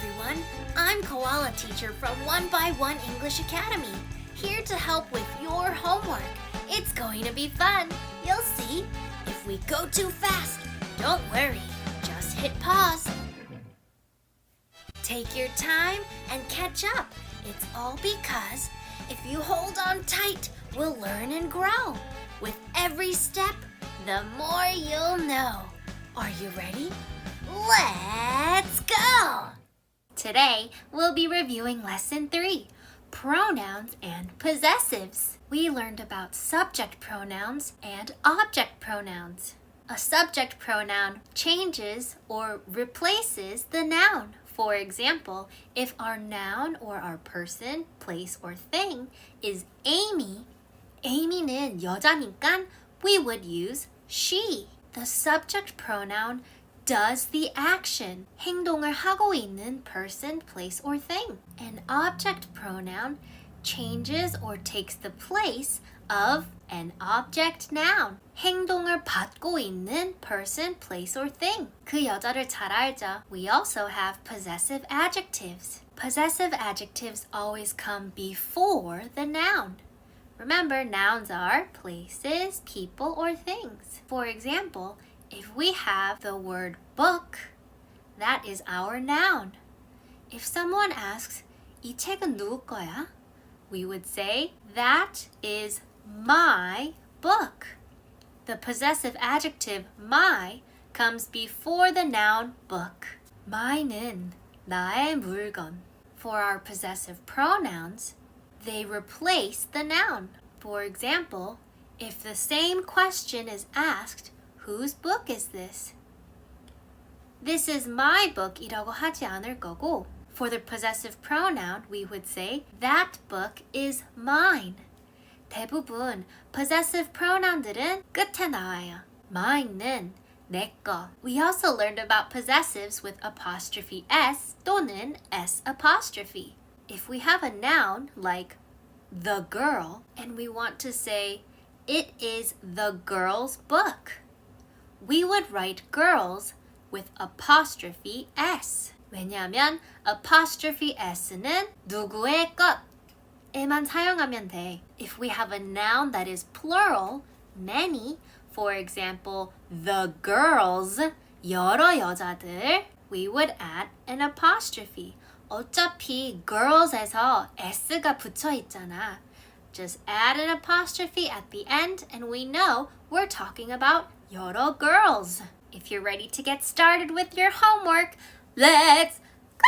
everyone. I'm Koala Teacher from One English Academy, here to help with your homework. It's going to be fun. You'll see. If we go too fast, don't worry. Just hit pause. Take your time and catch up. It's all because if you hold on tight, we'll learn and grow. With every step, the more you'll know. Are you ready? Let's go! Today, we'll be reviewing Lesson 3, Pronouns and Possessives. We learned about subject pronouns and object pronouns. A subject pronoun changes or replaces the noun. For example, if our noun or our person, place, or thing is Amy, Amy는 여자니까 we would use she. The subject pronoun does the action, 행동을 하고 있는 person, place, or thing. An object pronoun changes or takes the place of an object noun, 행동을 받고 있는 person, place, or thing. 그 여자를 잘 알죠. We also have possessive adjectives. Possessive adjectives always come before the noun. Remember, nouns are places, people, or things. For example, if we have the word book, that is our noun. If someone asks, 이 책은 누구 거야? We would say, that is my book. The possessive adjective my comes before the noun book. my는 나의 물건. For our possessive pronouns, they replace the noun. For example, if the same question is asked, whose book is this? This is my book 이라고 하지 않을 거고, for the possessive pronoun, we would say, that book is mine. 대부분 possessive pronoun들은 끝에 나와요. mine는 내 거. We also learned about possessives with apostrophe s 또는 s apostrophe. If we have a noun like the girl and we want to say, it is the girl's book, we would write girls with apostrophe s. 왜냐하면 apostrophe s는 누구의 것에만 사용하면 돼. If we have a noun that is plural, many, for example, the girls, 여러 여자들, we would add an apostrophe. 어차피 girls에서 s가 붙어 있잖아. Just add an apostrophe at the end and we know we're talking about 여러 girls. If you're ready to get started with your homework, let's go!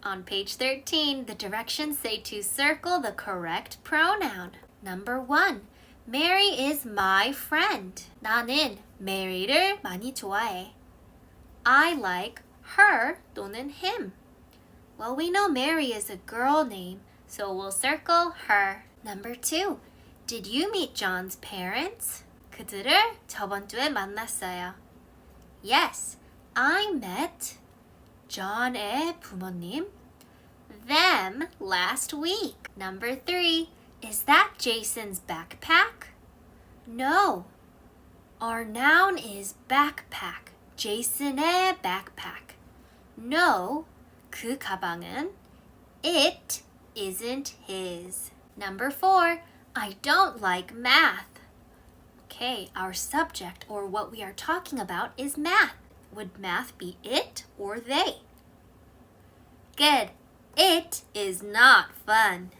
On page 13, the directions say to circle the correct pronoun. Number 1, Mary is my friend. 나는 Mary를 많이 좋아해. I like her 또는 him. Well, we know Mary is a girl name, so we'll circle her. Number 2, did you meet John's parents? 그들을 저번 주에 만났어요. Yes, I met John의 부모님, them last week. Number 3, is that Jason's backpack? No, our noun is backpack. Jason의 backpack. No, 그 가방은 it isn't his. Number 4, I don't like math. Okay, our subject or what we are talking about is math. Would math be it or they? Good. It is not fun.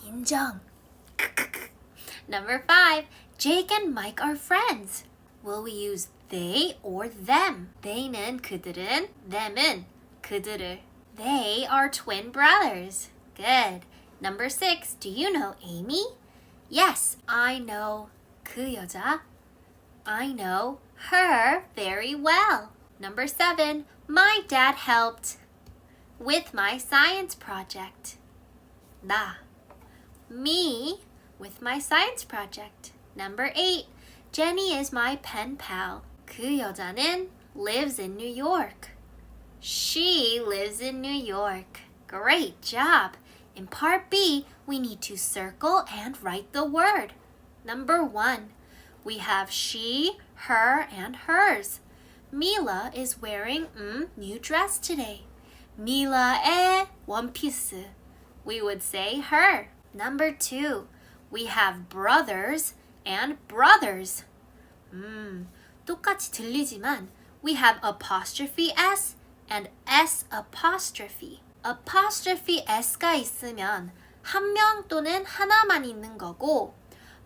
인정. Number 5, Jake and Mike are friends. Will we use they or them? they는 그들은, them은 그들을. They are twin brothers. Good. Number 6, do you know Amy? Yes, I know 그 여자. I know her very well. Number 7, my dad helped with my science project. 나. Me with my science project. Number 8, Jenny is my pen pal. 그 여자는 lives in New York. She lives in New York. Great job. In part B, we need to circle and write the word. Number 1, we have she, her, and hers. Mila is wearing new dress today. Mila의 원피스. We would say her. Number 2. We have brothers and brothers. 똑같이 들리지만 we have apostrophe S and S apostrophe. apostrophe S가 있으면 한 명 또는 하나만 있는 거고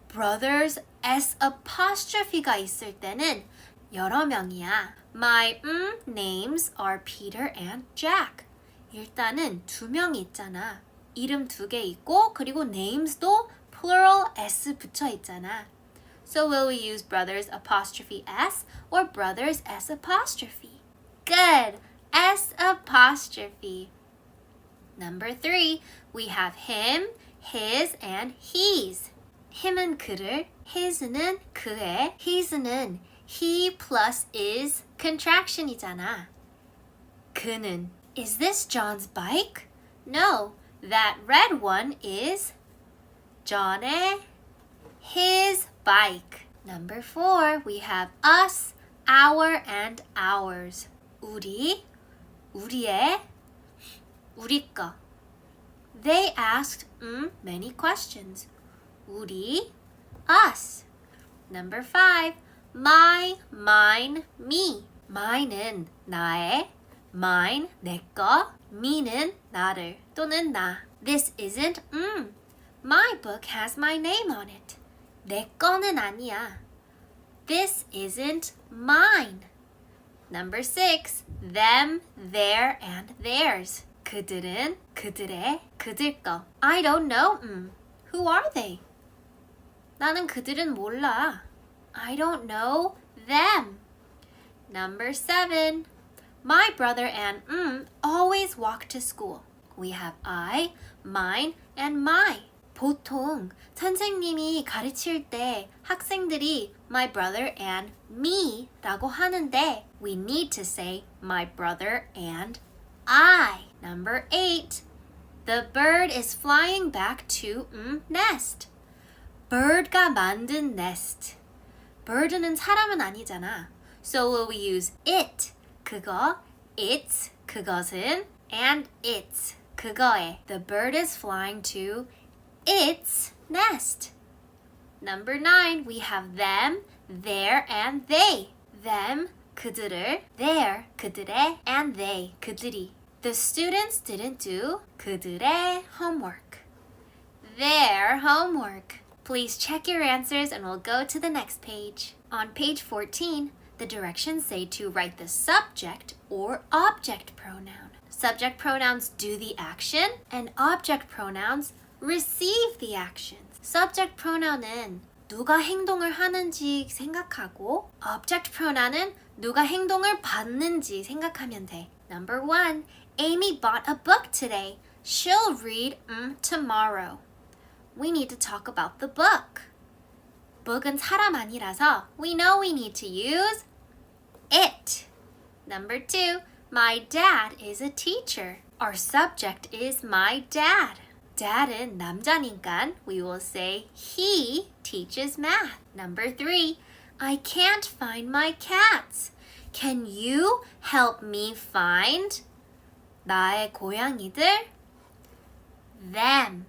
brothers S apostrophe가 있을 때는 여러 명이야. My names are Peter and Jack. 일단은 두 명이 있잖아. 이름 두 개 있고 그리고 names도 plural S 붙여 있잖아. So will we use brothers apostrophe S or brothers S apostrophe? Good! S apostrophe. Number 3, we have him, his, and he's. him은 그를, his는 그의, his는 he plus is contraction이잖아. 그는 Is this John's bike? No, that red one is John의 his bike. Number 4, we have us, our, and ours. 우리, 우리의, 우리 거. They asked many questions. 우리, us. Number 5, my, mine, me. mine은 나의, mine, 내 거, me는 나를 또는 나. This isn't My book has my name on it. 내 거는 아니야. This isn't mine. Number 6, them, their, and theirs. 그들은, 그들의, 그들 거. I don't know. Who are they? 나는 그들은 몰라. I don't know them. Number 7, my brother and always walk to school. We have I, mine, and my. 보통 선생님이 가르칠 때 학생들이 my brother and me 라고 하는데 we need to say my brother and I. Number 8. The bird is flying back to nest. bird가 만든 nest. bird는 사람은 아니잖아. So will we use it, 그거, its, 그것은, and its, 그거의. The bird is flying to its nest. Number 9, we have them, their, and they. Them, 그들을, their, 그들의, and they, 그들이. The students didn't do 그들의 homework. Their homework. Please check your answers and we'll go to the next page. On page 14, the directions say to write the subject or object pronoun. Subject pronouns do the action and object pronouns receive the actions. Subject pronoun은 누가 행동을 하는지 생각하고 object pronoun은 누가 행동을 받는지 생각하면 돼. Number 1, Amy bought a book today. She'll read tomorrow. We need to talk about the book. book은 사람 아니라서 we know we need to use it. Number 2, my dad is a teacher. Our subject is my dad. dad은 남자니까 we will say he teaches math. Number 3, I can't find my cats. Can you help me find 나의 고양이들? them.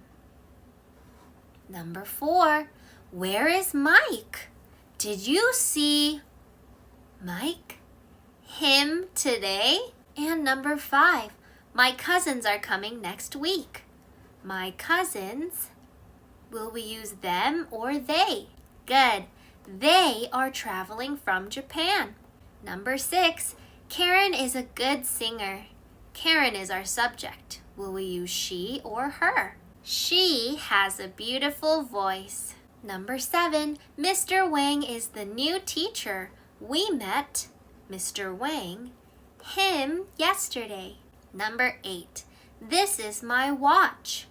Number 4, where is Mike? Did you see Mike? him today? And number 5, my cousins are coming next week. My cousins, will we use them or they? Good. They are traveling from Japan. Number 6, Karen is a good singer. Karen is our subject. Will we use she or her? She has a beautiful voice. Number 7, Mr. Wang is the new teacher. We met Mr. Wang, him yesterday. Number 8, this is my watch.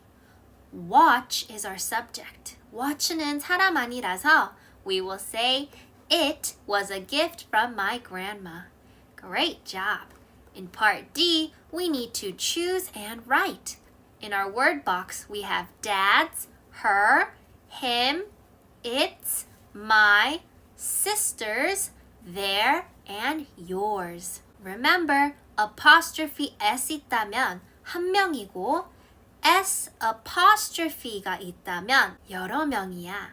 Watch is our subject. watch는 사람 아니라서 we will say it was a gift from my grandma. Great job. In part D, we need to choose and write. In our word box, we have dad's, her, him, its, my, sisters, their, and yours. Remember, apostrophe s 있다면 한 명이고 s apostrophe가 있다면 여러 명이야.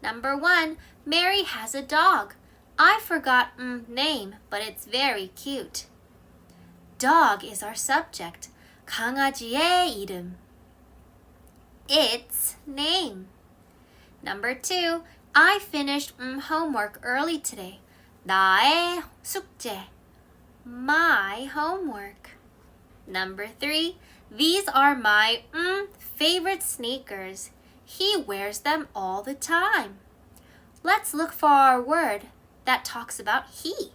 Number 1, Mary has a dog. I forgot name, but it's very cute. Dog is our subject. 강아지의 이름. Its name. Number 2, I finished homework early today. 나의 숙제. My homework. Number 3, these are my favorite sneakers. He wears them all the time. Let's look for our word that talks about he.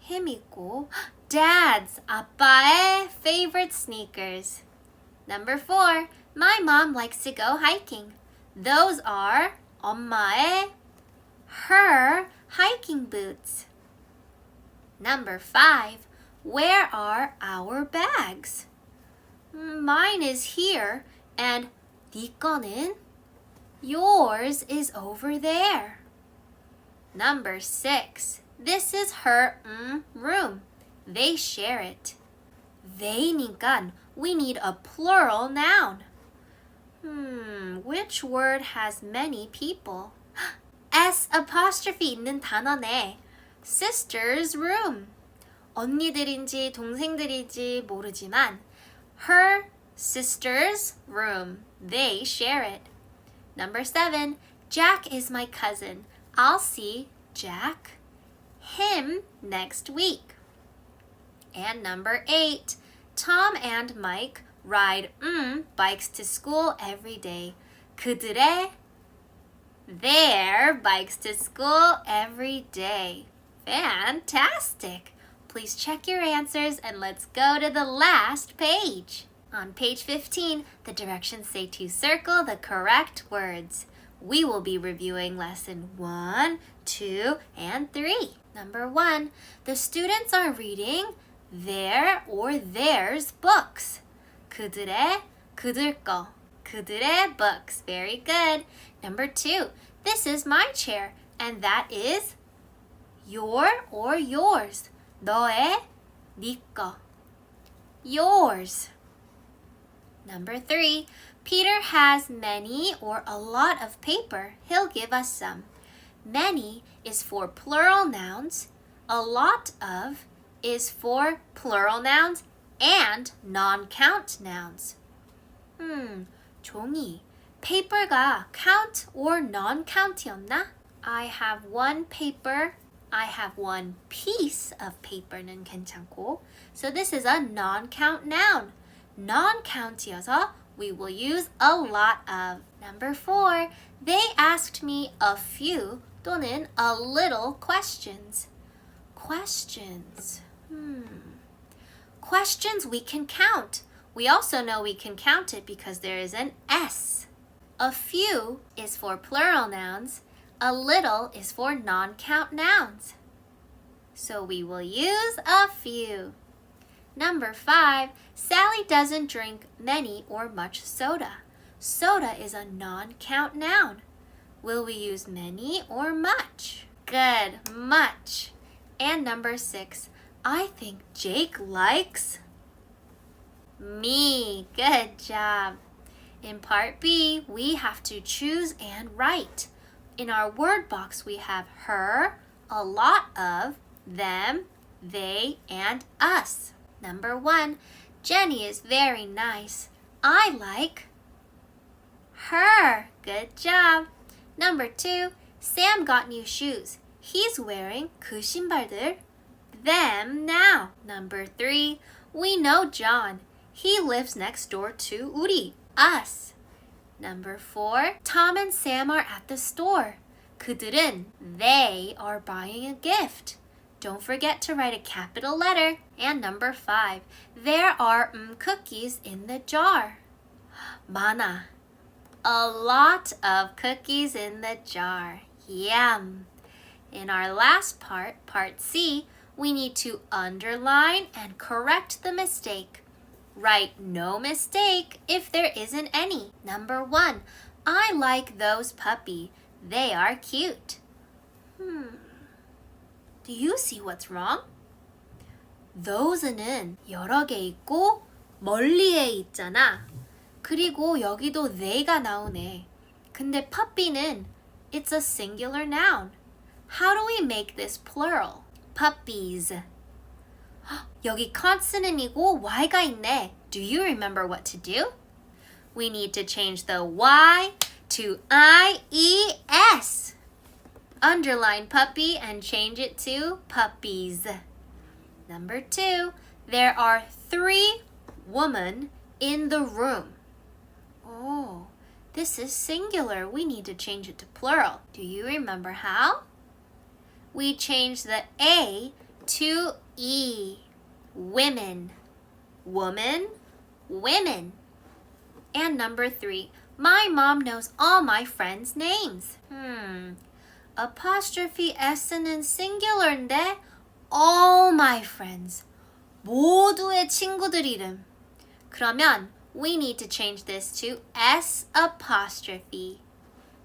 힘이고 Dad's, 아빠의 favorite sneakers. Number 4, my mom likes to go hiking. Those are 엄마의 her hiking boots. Number 5, where are our bags? Mine is here and 네 거는? Yours is over there. Number 6, this is her room. They share it. They니까 we need a plural noun. Which word has many people? S apostrophe 있는 단어네. Sister's room. 언니들인지 동생들인지 모르지만 her sister's room. They share it. Number 7, Jack is my cousin. I'll see Jack, him next week. And number 8, Tom and Mike ride bikes to school every day. 그들의 their bikes to school every day. Fantastic! Please check your answers and let's go to the last page. On page 15, the directions say to circle the correct words. We will be reviewing lesson 1, 2, and 3. Number 1, the students are reading their or theirs books. 그들의, 그들 거, 그들의 books. Very good. Number 2, this is my chair, and that is your or yours. 너의, 네 거. Yours. Number 3, Peter has many or a lot of paper. He'll give us some. Many is for plural nouns. A lot of is for plural nouns and non-count nouns. 종이. paper가 count or non-count이었나? I have one paper. I have one piece of paper는 괜찮고. So this is a non-count noun. Non-count이어서 we will use a lot of. Number 4, they asked me a few 또는 a little questions. Questions. Questions we can count. We also know we can count it because there is an S. A few is for plural nouns. A little is for non-count nouns. So we will use a few. Number 5, Sally doesn't drink many or much soda. Soda is a non-count noun. Will we use many or much? Good, much. And number 6, I think Jake likes me. Good job. In part B, we have to choose and write. In our word box, we have her, a lot of, them, they, and us. Number 1, Jenny is very nice. I like her. Good job. Number 2, Sam got new shoes. He's wearing 그 신발들, them now. Number 3, we know John. He lives next door to 우리, us. Number 4, Tom and Sam are at the store. 그들은, they are buying a gift. Don't forget to write a capital letter. And number 5, there are cookies in the jar. 많아. A lot of cookies in the jar. Yum. In our last part, part C, we need to underline and correct the mistake. Write no mistake if there isn't any. Number 1, I like those puppy. They are cute. Do you see what's wrong? Those는 여러 개 있고 멀리에 있잖아. 그리고 여기도 they가 나오네. 근데 puppy는 it's a singular noun. How do we make this plural? Puppies. 여기 consonant이고 y가 있네. Do you remember what to do? We need to change the y to ies. Underline puppy and change it to puppies. Number 2, there are 3 women in the room. Oh, this is singular. We need to change it to plural. Do you remember how? We change the A to E. Women. Woman, women. And number 3, my mom knows all my friends' names. Apostrophe S는 singular인데 all my friends. 모두의 친구들 이름. 그러면 we need to change this to S apostrophe.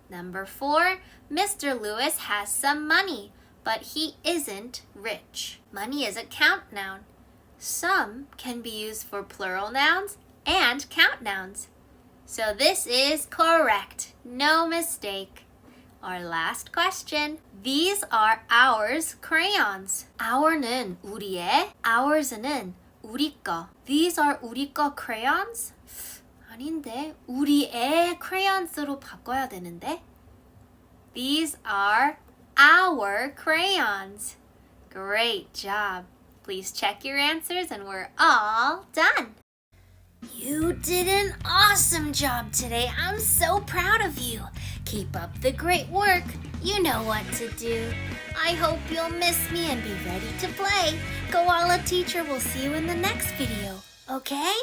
Number 4, Mr. Lewis has some money, but he isn't rich. Money is a count noun. Some can be used for plural nouns and count nouns. So this is correct. No mistake. Our last question. These are ours crayons. Our는 우리의, ours는 우리 거. These are 우리 거 crayons? 아닌데, 우리의 crayons로 바꿔야 되는데. These are our crayons. Great job. Please check your answers and we're all done. You did an awesome job today. I'm so proud of you. Keep up the great work. You know what to do. I hope you'll miss me and be ready to play. Koala Teacher will see you in the next video. Okay?